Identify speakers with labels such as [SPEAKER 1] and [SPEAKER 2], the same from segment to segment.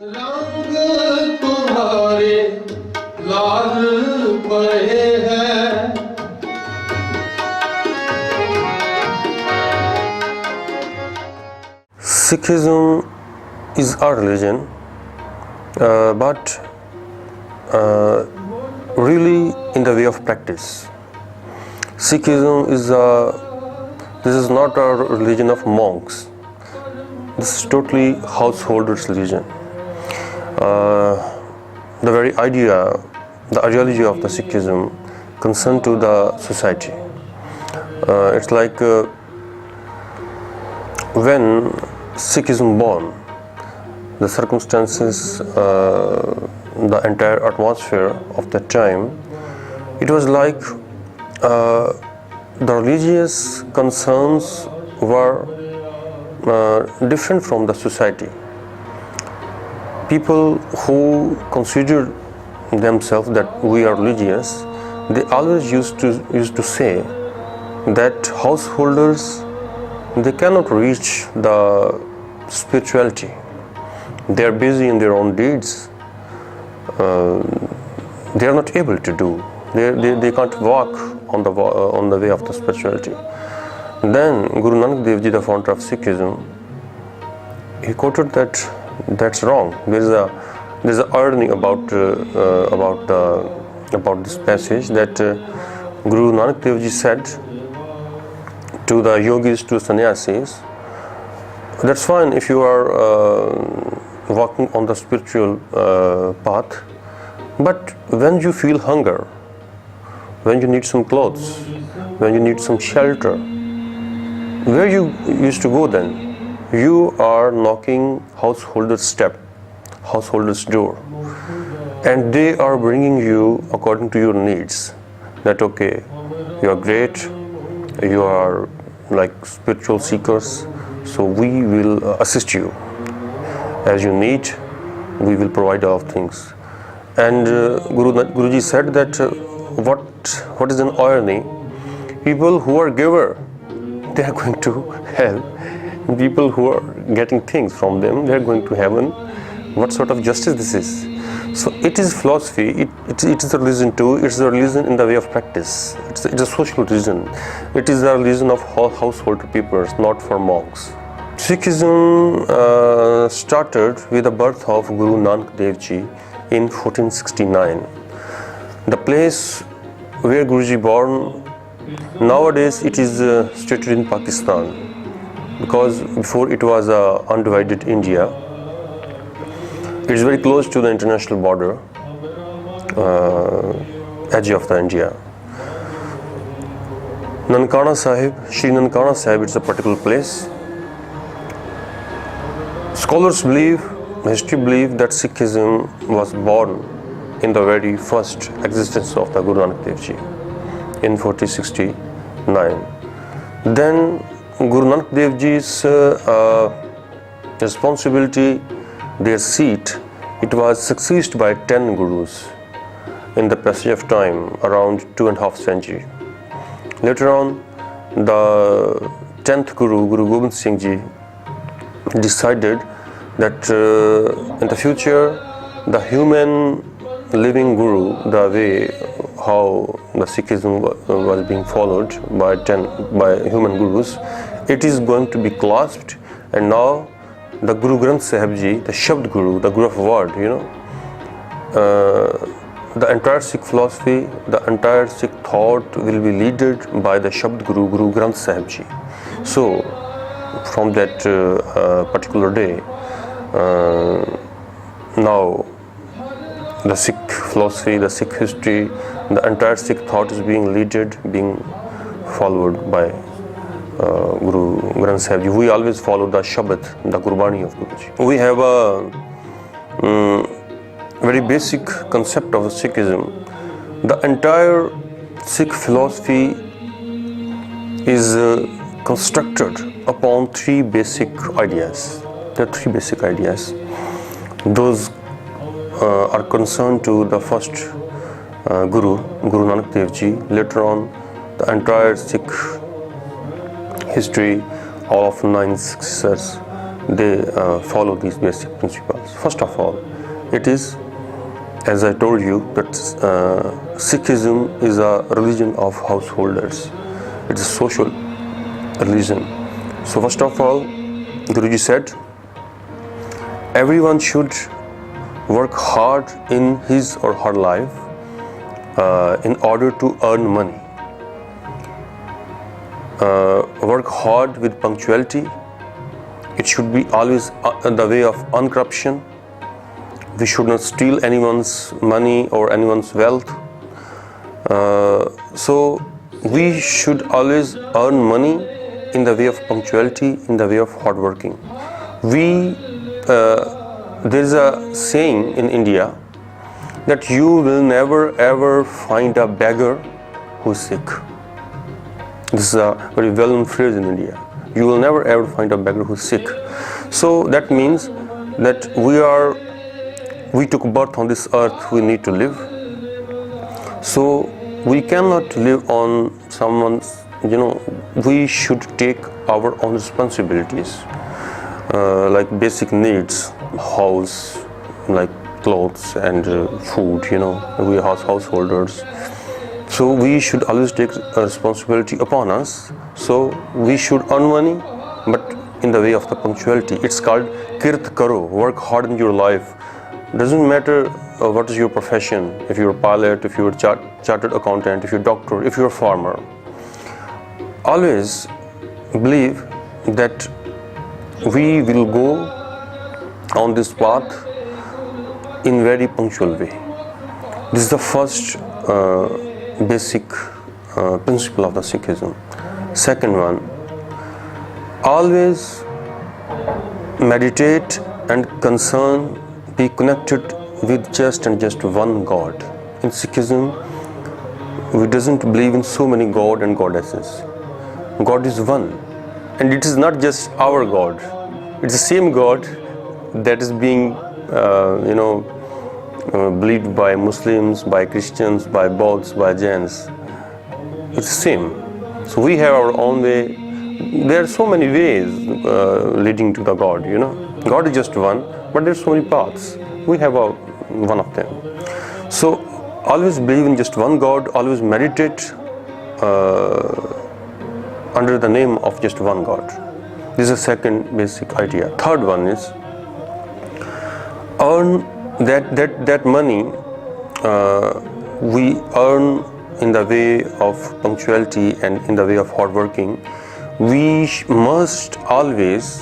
[SPEAKER 1] रंग तुम्हारे लाल पड़े हैं।
[SPEAKER 2] Sikhism is a religion, but really in the way of practice. Sikhism this is not a religion of monks. This is totally householders' religion. The very idea, the ideology of the Sikhism concerned to the society. It's like when Sikhism born, the circumstances, the entire atmosphere of that time, it was like the religious concerns were different from the society. People who considered themselves that we are religious, they always used to say that householders, they cannot reach the spirituality. They are busy in their own deeds. They are not able to do. They can't walk on the way of the spirituality. Then Guru Nanak Dev Ji, the founder of Sikhism, he quoted that that's wrong. There's a irony about this passage that Guru Nanak Dev Ji said to the yogis, to sannyasis, that's fine if you are walking on the spiritual path, but when you feel hunger, when you need some clothes, when you need some shelter, where you used to go then? You are knocking householder's door, and they are bringing you according to your needs. That okay, you are great, you are like spiritual seekers, so we will assist you. As you need, we will provide all things. And Guruji said that what is an irony? People who are giver, they are going to hell. People who are getting things from them, they are going to heaven. What sort of justice this is? So it is philosophy, it is a religion too. It's a religion in the way of practice. It's a social religion. It is a religion of household people, not for monks. Sikhism started with the birth of Guru Nanak Dev Ji in 1469. The place where Guruji born, nowadays it is situated in Pakistan, because before it was undivided India. It is very close to the international border, edge of the India. Nankana Sahib, Shri Nankana Sahib, it's a particular place. Scholars believe, history believe that Sikhism was born in the very first existence of the Guru Nanak Dev Ji in 1469. Then Guru Nanak Dev Ji's responsibility, their seat, it was succeeded by 10 gurus in the passage of time, around 2.5 centuries. Later on, the 10th Guru, Guru Gobind Singh Ji, decided that in the future, the human living Guru, the way how the Sikhism was being followed by human gurus, it is going to be clasped, and now the Guru Granthi Sahib Ji, the Shabd Guru, the Guru of word, the entire Sikh philosophy, the entire Sikh thought will be led by the Shabd Guru, Guru Granthi Sahib Ji. So, from that particular day, now the Sikh philosophy, the Sikh history, the entire Sikh thought is being led, being followed by Guru Granthi Sahib Ji. We always follow the Shabad, the Gurbani of Guruji. We have a very basic concept of Sikhism. The entire Sikh philosophy is constructed upon three basic ideas. There are three basic ideas. Those are concerned to the first Guru, Guru Nanak Dev Ji. Later on, the entire Sikh history, all of 9 successors, they follow these basic principles. First of all, it is, as I told you, that Sikhism is a religion of householders. It's a social religion. So first of all, Guruji said, everyone should work hard in his or her life in order to earn money. Work hard with punctuality. It should be always the way of uncorruption. We should not steal anyone's money or anyone's wealth. So we should always earn money in the way of punctuality, in the way of hard working. There is a saying in India that you will never ever find a beggar who is sick. This is a very well-known phrase in India. You will never ever find a beggar who is sick. So that means that we took birth on this earth, we need to live. So we cannot live on someone's, we should take our own responsibilities, like basic needs, house, like clothes and food, we are householders. So we should always take a responsibility upon us. So we should earn money, but in the way of the punctuality. It's called kirt karo, work hard in your life. Doesn't matter what is your profession, if you're a pilot, if you're a chartered accountant, if you're a doctor, if you're a farmer. Always believe that we will go on this path in very punctual way. This is the first basic principle of the Sikhism. Second one, always meditate and be connected with just one God. In Sikhism, we doesn't believe in so many God and goddesses. God is one, and it is not just our God. It's the same God that is being, believed by Muslims, by Christians, by Bauds, by Jains. It's the same. So we have our own way. There are so many ways leading to the God. God is just one, but there's so many paths. We have one of them. So always believe in just one God. Always meditate under the name of just one God. This is the second basic idea. Third one is earn that money we earn in the way of punctuality and in the way of hard working. We must always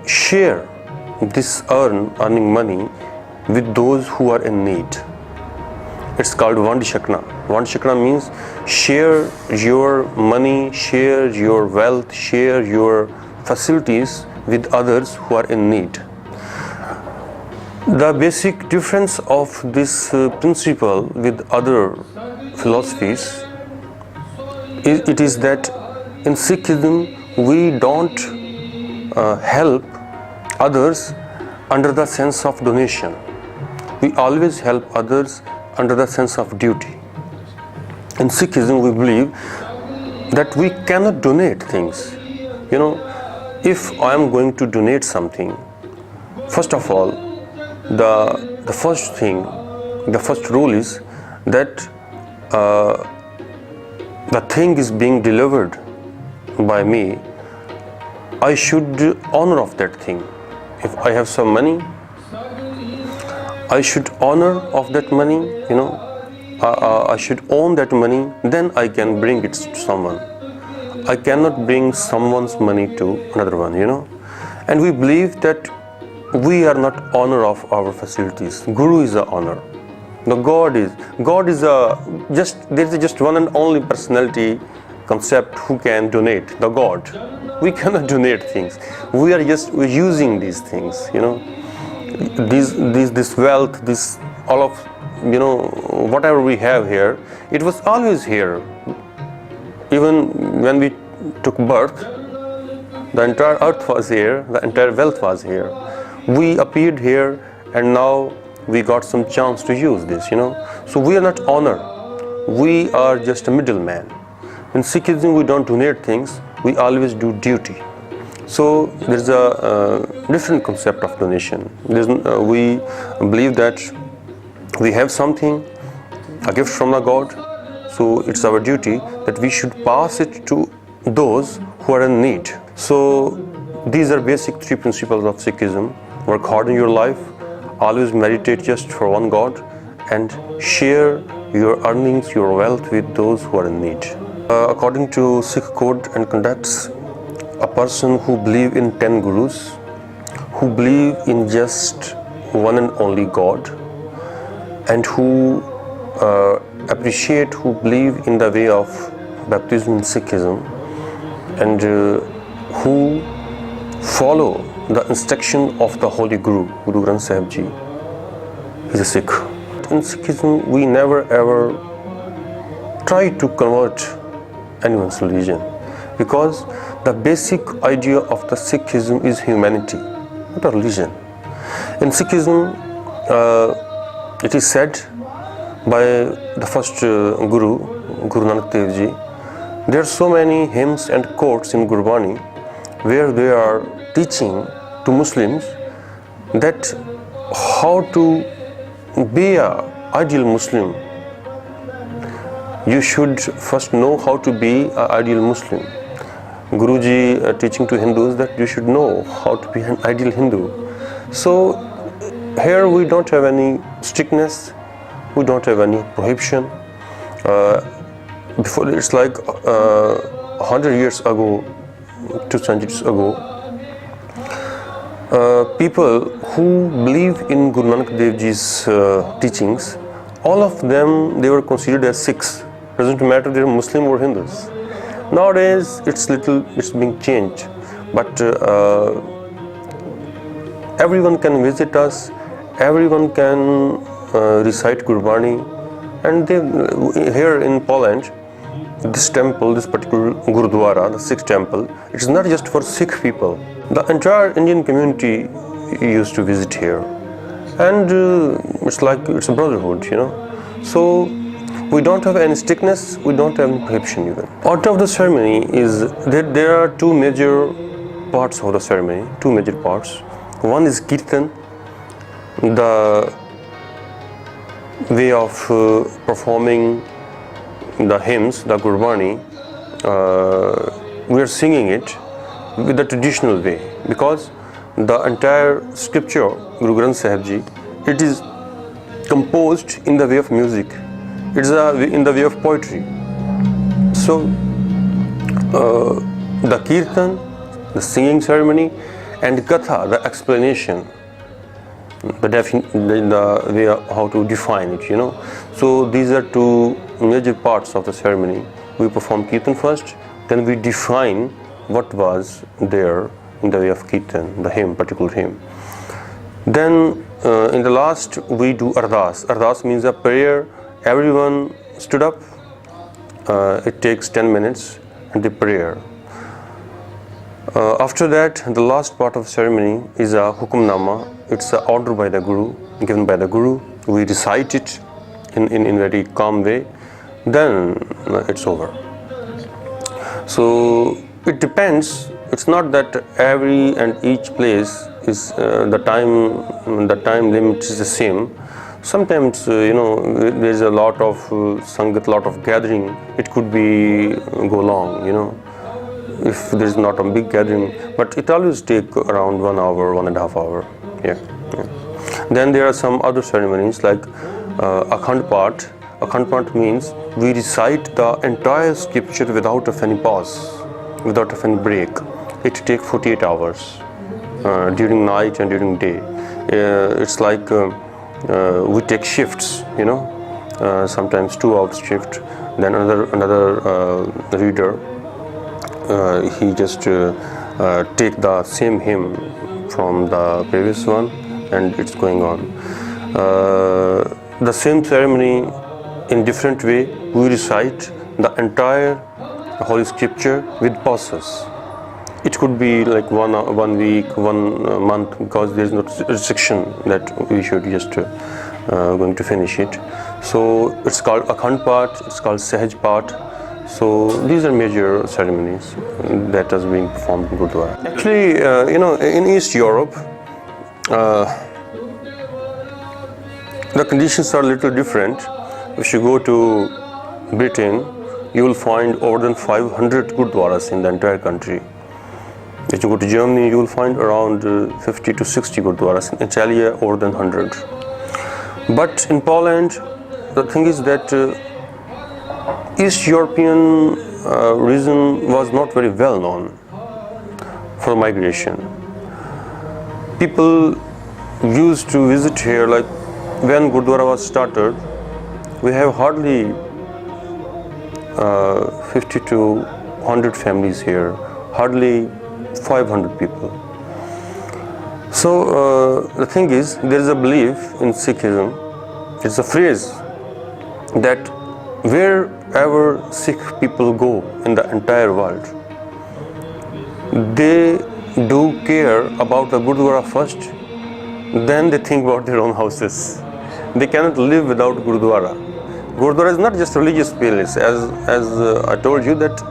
[SPEAKER 2] share this earning money with those who are in need. It's called Vandishakna. Vandishakna means share your money, share your wealth, share your facilities with others who are in need. The basic difference of this principle with other philosophies is that in Sikhism we don't help others under the sense of donation. We always help others under the sense of duty. In Sikhism we believe that we cannot donate things. If I am going to donate something, first of all, the first rule is that the thing is being delivered by me. I should honor of that thing. If I have some money, I should honor of that money, I should own that money, then I can bring it to someone. I cannot bring someone's money to another one, And we believe that we are not honor of our facilities. Guru is the honor. God is there is just one and only personality concept who can donate, the God. We cannot donate things. We're using these things, this wealth, this all of whatever we have here, it was always here. Even when we took birth, the entire earth was here, the entire wealth was here. We appeared here and now we got some chance to use this, So we are not honor. We are just a middleman. In Sikhism we don't donate things, we always do duty. So there's a different concept of donation. We believe that we have something, a gift from the God, so it's our duty that we should pass it to those who are in need. So these are basic three principles of Sikhism. Work hard in your life, always meditate just for one God, and share your earnings, your wealth with those who are in need. According to Sikh code and conducts, a person who believes in 10 gurus, who believe in just one and only God, and who appreciate, who believe in the way of baptism in Sikhism, and who follow the instruction of the Holy Guru, Guru Granthi Sahib Ji, is a Sikh. In Sikhism, we never ever try to convert anyone's religion, because the basic idea of the Sikhism is humanity, not a religion. In Sikhism, it is said by the first Guru, Guru Nanak Dev Ji, there are so many hymns and quotes in Gurbani where they are teaching to Muslims that how to be an ideal Muslim. You should first know how to be an ideal Muslim. Guruji teaching to Hindus that you should know how to be an ideal Hindu. So here we don't have any strictness, we don't have any prohibition. Before, it's like 100 years ago, 2 centuries ago, people who believe in Guru Nanak Dev Ji's teachings, all of them, they were considered as Sikhs. Doesn't matter they're Muslim or Hindus. Nowadays it's being changed, but everyone can visit us, everyone can recite Gurbani, and here in Poland, this temple, this particular Gurudwara, the Sikh temple, it is not just for Sikh people. The entire Indian community used to visit here, and it's like it's a brotherhood, you know. So we don't have any strictness, we don't have any prohibition even. Out of the ceremony is that there are two major parts of the ceremony, two major parts. One is Kirtan, the way of performing the hymns, the Gurbani. We are singing it with the traditional way, because the entire scripture, Guru Granthi Sahib Ji, it is composed in the way of music. It's in the way of poetry. So the Kirtan, the singing ceremony, and Katha, the explanation, the way of how to define it, you know. So these are two major parts of the ceremony. We perform Kirtan first, then we define what was there in the way of Kirtan, the hymn, particular hymn. Then in the last we do Ardas. Ardas means a prayer. Everyone stood up. It takes 10 minutes and the prayer. After that, the last part of ceremony is a Hukumnama. It's an order by the Guru, given by the Guru. We recite it in a very calm way. Then it's over. So it depends. It's not that every and each place is the time limit is the same. Sometimes there's a lot of sangat, lot of gathering. It could be go long, if there's not a big gathering, but it always take around 1 hour, 1.5 hours. Yeah. Then there are some other ceremonies like Akhand Path. Akhand Path means we recite the entire scripture without of any pause, without of any break. It takes 48 hours during night and during day. It's like we take shifts, sometimes 2 hours shift. Then another reader, he just take the same hymn from the previous one, and it's going on. The same ceremony in different way, we recite the entire Holy Scripture with pauses. It could be like 1 week, 1 month, because there is no restriction that we should just going to finish it. So it's called Akhand Path, it's called Sahaj Path. So these are major ceremonies that is being performed in Gurudwara. Actually, in East Europe, the conditions are a little different. If you go to Britain, you will find over than 500 Gurudwaras in the entire country. If you go to Germany, you will find around 50 to 60 Gurudwaras. In Italy, over than 100. But in Poland, the thing is that East European region was not very well known for migration. People used to visit here, like when Gurudwara was started, we have hardly 50 to 100 families here, hardly 500 people. So the thing is, there is a belief in Sikhism, it's a phrase that wherever Sikh people go in the entire world, they do care about the Gurudwara first, then they think about their own houses. They cannot live without Gurudwara. Gurudwara is not just a religious place, as I told you, that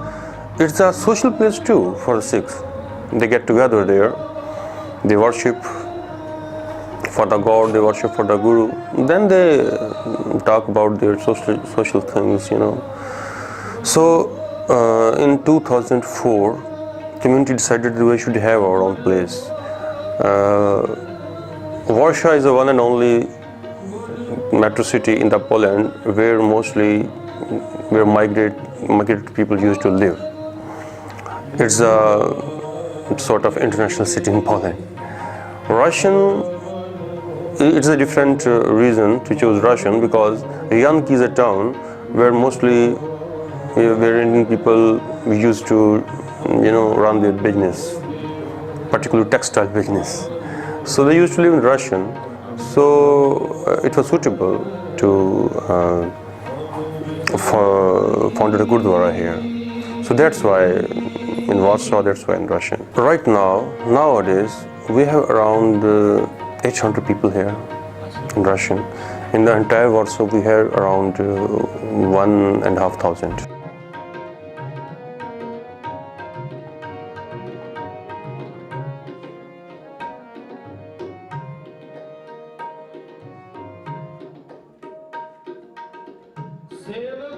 [SPEAKER 2] it's a social place too for the Sikhs. They get together there, they worship for the God, they worship for the Guru, then they talk about their social things, So in 2004, community decided that we should have our own place. Warsaw is the one and only metro city in the Poland where migrated people used to live. It's a sort of international city in Poland. Russian, it's a different reason to choose Russian, because Yanki is a town where mostly where Indian people used to run their business, particularly textile business. So they used to live in Russian. So it was suitable to founded a Gurudwara here. So that's why in Warsaw, that's why in Russian. Right now, nowadays, we have around 800 people here in Russian. In the entire Warsaw, we have around 1,500.
[SPEAKER 1] सेवक